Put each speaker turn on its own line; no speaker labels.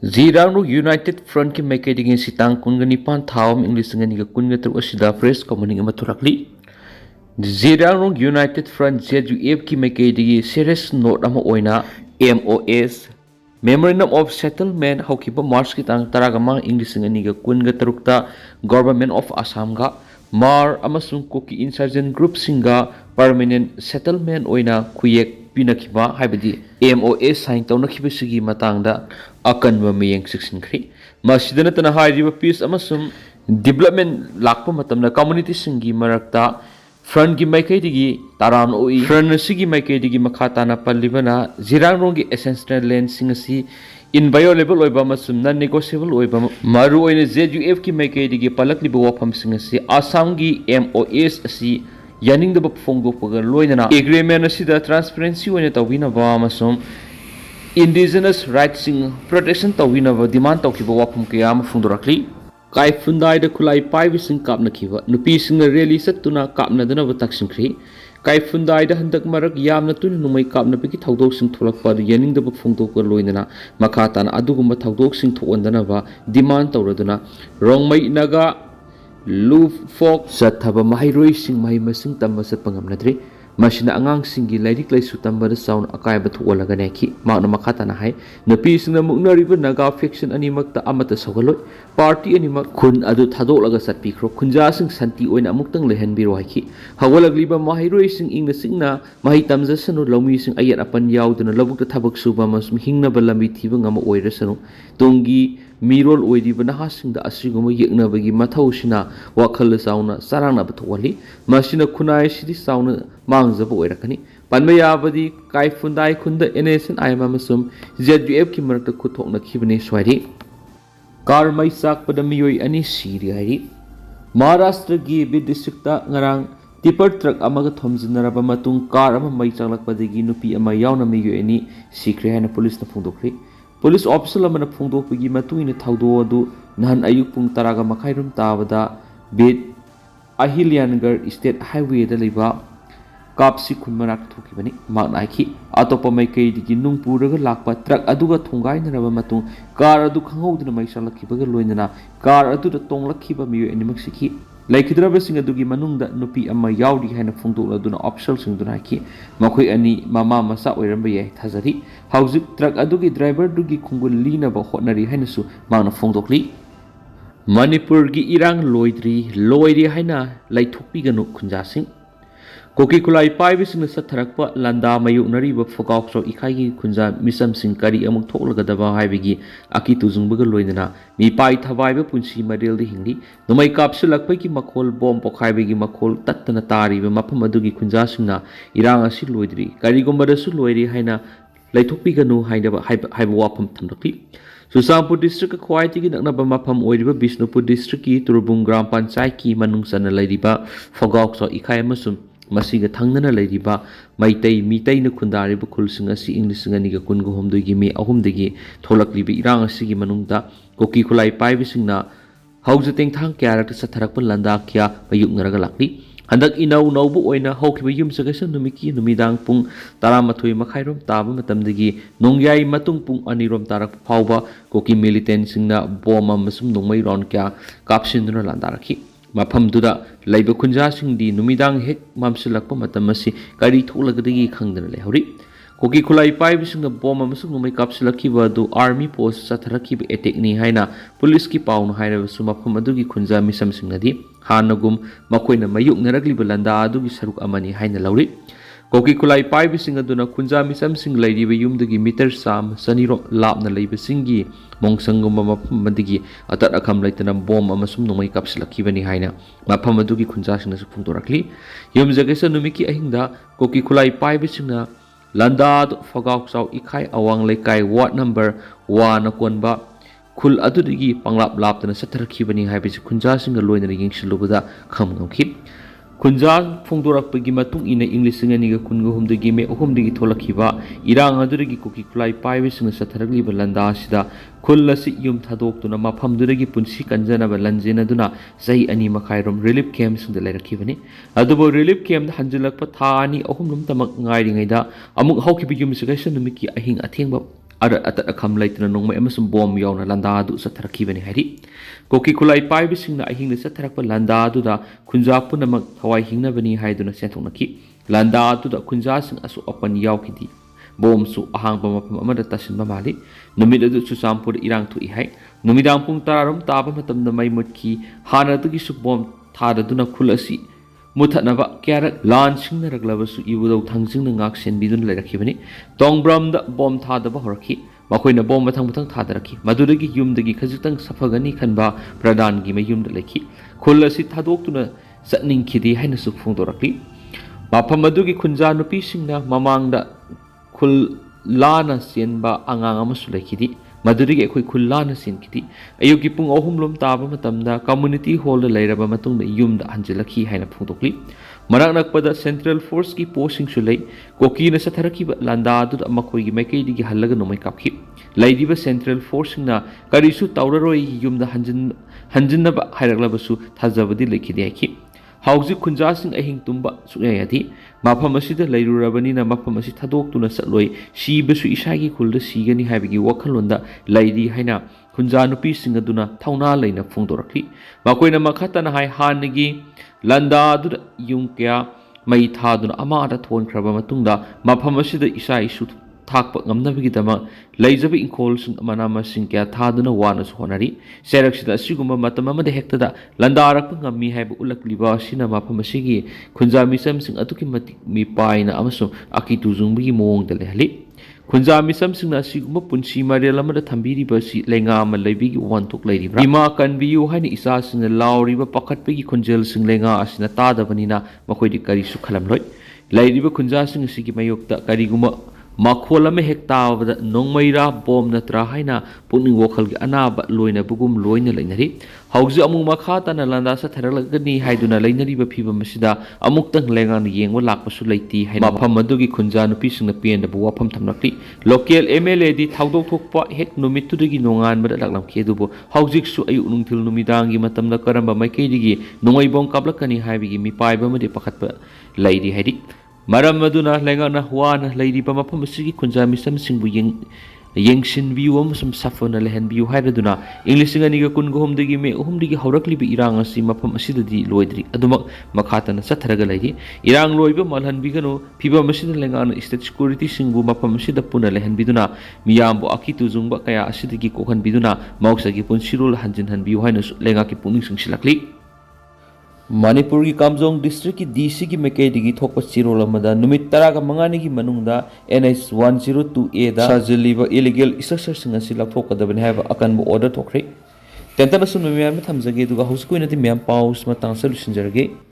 Zirang United Front ki Meitei dingin sitang kunganipan thawam English nganiga kungatur asida press commoning amaturakli. Zirang United Front ZUF ki Meitei digi serious note ama oina MOS Memorandum of Settlement haukiba March kitang taragamang English nganiga kungaturukta Government of Assam ga Mar amasung Kuki insurgent group singa permanent settlement oina kuyek pinakiba haibadi MOS sign tawnakiba sigi matangda akanwa miyeng siksinkhri masidana tana hairiba peace amasum development lakpa matamna community singi marakta front gi maikei digi taran oi front sigi maikei digi makhata na pallibana Zirang gi essential land singasi inviolable oiba amasum non negotiable oiba maru oina ZUF ki maikei digi palakliba wafam singasi Assam gi MOS asi yaning da phongdokpaga loinana agreement asida transparency oina tawinaba amasum indigenous rights protection tawinaba demand tawkiba wafam kaya ama phongdorakli kai fundai da khulai paibi sing kapna khiba nupi sing rally satuna kapna dana ba taksinkri kai fundai da handak marak yamna tun numai kapna piki thaudok sing tholakpa yaning da phongdokpa loinana makhatan adugumba thaudok sing thondana ba demand tawraduna rongmai naga Loup folk sathaba mahairoi sing mahi masing tamba sat pangamnadri masina angang singi lairik laisu tamba da sound akai ba thuolaga neki mauna makhata na hai napi singna muknariba naga faction animakta amata sogaloi party animak khun adu thadolaga satpi khro khunja sing santi oina amuktang lehan biro haiki hawalagliba mahairoi sing ingna singna mahi tamja sanu lomi sing ayat apan yauduna labukta thabak suba masum hingna balambi thiba ngama oirasanu tongi mirol oidiba nahasingda asiguma yeknabagi mathawsina wakhal sauna sarangna bathwali masina khunai sidi sauna mangjaba oirakani panmayabadi kai fundai khunda NSN ayama masum ZUF ki marakta kuthokna khibani swari karmai sakpada miyoi ani Sire hari Maharashtra gi bid district ta ngarang tipper truck amaga thomjinaraba matung car ama mai changlakpadagi nupi ama yauna miyoi ani sikre hana police na phongdokri Police officer lamana phongdokpagi matuina thaudo adu nahan ayuk pung taraga makhairum tabada bid Ahilyangar state highway da leiba kapsi khunmarak thokibani maknaiki atopa maikei digi nungpuraga lakpa truck aduga thongainaraba matung car adu khanghauduna maisalakhibaga loinana car adu da tonglakhiba miyo animak sikhi laikhidraba sing adugi manungda nupi ama yaudi haina phongdokladuna official singduna ki makhoi ani mama masa oiramba yai thajari hauzik truck adugi driver dugi khungul lina ba hotnari haina su mangna phongdokli Manipur gi erang loidri haina laithokpi ganu khunjasing Kuki kulai paibi sing satharakpa landa mayuknari ba fogaukso ikhai khunja misam sing kari amuk thoklagadaba haibigi aki tujungbaga loinana mi pai thabai ba punsi model de hingli numai kapsulakpai ki makhol bom pokhaibigi makhol tattana tari ba mafam adugi khunja singna erang asi loidri kari gombada su loiri haina laithokpi ganu haina haiba wafam thamdakli Ccpur district khwaiti gi nakna ba mafam oiriba Bishnupur district ki Turbung gram panchayat ki manungsana lairiba fogaukso ikhai amasum masiga thangnana lairiba Meitei na khundariba khulsing asi English nganiga kungu homdoi me ahumdagi tholakliba erang asigi manungda Kuki khulai paibi singna haujateng thang kyarak satharakpa landa kya mayuknaraga lakli handak inau naubu oina haukiba yum sagasa numiki numidang pung 13 makhairom taba matamdagi nongyai matung pung anirom tarak phawba Kuki militant singna bom amasum nongmai round kya kapsinduna landarakhi mafam duda laiba khunja singdi numidang hek mamsilakpa matamasi kari thoklagadagi khangdana lehori Kuki khulai paibi singna bom amasum numai kapsilakhiba du army post satharakhiba attack ni haina police ki pauna haina su mafam adugi khunja misam singnadi hanagum makoina mayuknaragliba landa adugi saruk amani haina lauri Kuki khulai paibi sing aduna khunja misam sing lairiba yumdagi meter sam saniro lapna leiba singi mongsangum mafamdagi atat akham laitana bom amasum nomai kapsilakibani haina mafam adugi khunja singna su phungdorakli yum jagesa numiki ahingda Kuki khulai paibi singna landa fogauksaw ikhai awang leikai ward number 1 akonba khul adudagi panglap laptana satharakibani haibisi khunja singa loina yingsilubada khamngamki khunja phongdorakpagi matung ina English singaniga kungu humdagi me ahumdagi tholakhiba erang aduragi Kuki khulai paibi singa satharagliba landa sida khulasi yum thadoktuna mafamduragi punsi kanjanaba lanjenaduna sahi ani makhairom relief camp singda lairakibani adubo relief camp hanjilakpa tha ani ahumlum tamak ngairingaida amuk haukibi yum sigasa numiki ahing athengba atat akham laitna nongmai amasum bom yauna landa adu satharakibani hari koki khulai paibisingna ahingna satharakpa landa adu da khunja punamak thawai hingnabani haiduna senthonaki landa adu da khunja sing asu open yaukidi bom su ahangba mapam amada tasinba mali numit adu Ccpur irang thu ihai numidang pung tararum taba matamda mai mutki hana tugi su bom thadaduna khulasi muthanaba kyarak lan singna raglabasu ibudau thangjingna ngak senbidun lairakibani tongbramda bom thadaba horaki makoina bom mathang mathang thadaraki madudagi yumdagi khajitang safagani khanba pradan gi mayumda lekhi khulasi thadoktuna satningkhidi haina su phungdorakli mafam adugi khunja nupi singna mamangda khul lana senba angang amasu lekhidi madurigi ekhoi khullana sinkiti ayuki pung ahum lom taba matamda community hall da lairaba matungda yumda hanjilakhi haina phungdokli marak nakpada central force ki posting su lei koki na satharaki ba landa adu amakhoi gi maikei digi hallaga nomai kapki laidiba central force na karisu tauraroi yumda hanjinna ba hairaklabasu thajabadi lekhidi aiki hauji khunja sing ahing tumba suyayati mafam asida lairurabani na mafam asi thadoktuna satloi sibasu isagi khulda sigani haibigi wakhalonda lairi haina khunja nupi sing aduna thauna leina phungdorakli makoina makhatana hai hanigi landa adu yungkya mai thaduna ama ada thon khraba matungda mafam asida isa isu thakpa ngamnabigi dama laijaba inkol sing manama sing kya thaduna wana su honari seraksida asiguma matama amade hektada landarak ngammi haiba ulakliba sina mafam asigi khunja misam sing atuki mati mi paina amasu akitu zungbi moong dale hali khunja misam sing na asiguma punsi marel amada thambiri basi lenga ama leibigi wantuk leiribra ima kanbiyu haini isa sing lauriba pakhatpegi khunjel sing lenga asina tadabanina makoidi kari su khalamloi leiriba khunja sing asigi mayokta kariguma makhol ame hekta wada nongmaira bom natra haina puning wokhal gi anaba loina bugum loina leinari hauji amung makha tana landa sa tharalagani haiduna leinari ba phiba masida amuk tang lengan yengwa lakpasu leiti haina mafam adugi khunja nupi singna pen da buwa pham thamnakli local MLA di thaudok thokpa hek numitu digi nongan bada laklam khedubo haujik su ayu nungthil numidangi matamda karamba maikei digi nongai bom kablakani haibigi mi paiba made pakhatpa leiri haidi maram aduna lengana wana leiriba mafam asigi khunja misam singbu yengsin view amasum safana lehen view haiduna english ngani ga kun gohom digi me ohum digi haurakli bi irang asi mafam asidadi loidri adumak makhatana satharaga leiri irang loiba malhan bigano phiba masida lengana state security singbu mafam asida puna lehen biduna miyambo akitu jungba kaya asidagi kokhan biduna mausagi punsirul hanjin han view haina lenga ki puning singsilakli Manipur ki Kamjong district ki DC ki Meitei digi thokpa chirol amada numit taraga mangani ki manungda NH 102A da sajiliba illegal structure singa sila thokadabani haiba akanba order thokre tentana sun memyam thamjage duga huskuina ti mem paus matang solution jarge